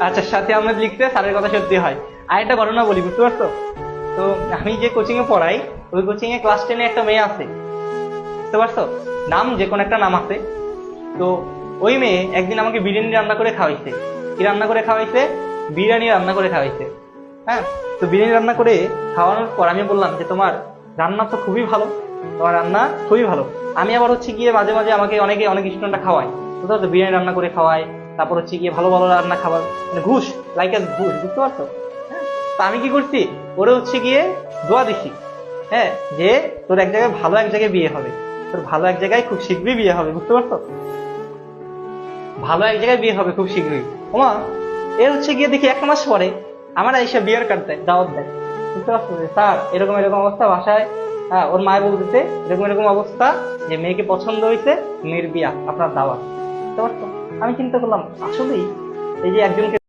আচ্ছা, সাথী আহমেদ লিখছে স্যারের কথা সত্যি হয়। আর একটা ঘটনা বলি, বুঝতে পারছো? তো আমি যে কোচিং এ পড়াই, ওই কোচিং এ ক্লাস 10-এ একটা মেয়ে আছে, বুঝতে পারছো? নাম যে কোনো একটা নাম আছে। তো ওই মেয়ে একদিন আমাকে বিরিয়ানি রান্না করে খাওয়াইছে। কি রান্না করে খাওয়াইছে? বিরিয়ানি রান্না করে খাওয়াইছে। হ্যাঁ। তো বিরিয়ানি রান্না করে খাওয়ানোর পর আমি বললাম যে তোমার রান্না তো খুবই ভালো, তোমার রান্না খুবই ভালো। আমি আবার হচ্ছে গিয়ে মাঝে মাঝে আমাকে অনেকে অনেক স্টুডেন্টরা খাওয়ায়, বুঝতে পারছো? বিরিয়ানি রান্না করে খাওয়ায়, তারপর হচ্ছে গিয়ে ভালো ভালো রান্না খাবার, মানে ঘুষ, লাইক এস ঘুষ, বুঝতে পারছো? হ্যাঁ। তো আমি কি করছি, ওরে হচ্ছে গিয়ে দোয়া দিছি, হ্যাঁ, যে তোর এক জায়গায় ভালো এক জায়গায় বিয়ে হবে, তোর ভালো এক জায়গায় খুব শীঘ্রই বিয়ে হবে, বুঝতে পারছো? ভালো এক জায়গায় বিয়ে হবে খুব শীঘ্রই। ওমা, এর হচ্ছে গিয়ে দেখি 1 মাস পরে আমার এসে বিয়ের কার্ড দেয়, দাওয়াত দেয়, বুঝতে পারছো? যে স্যার এরকম এরকম অবস্থা বাসায়, হ্যাঁ, ওর মায় বলতেছে এরকম এরকম অবস্থা, যে মেয়েকে পছন্দ হয়েছে, মেয়ের বিয়া, আপনার দাওয়াত, বুঝতে পারছো? আমি চিন্তা করলাম আসলেই এই যে একজনকে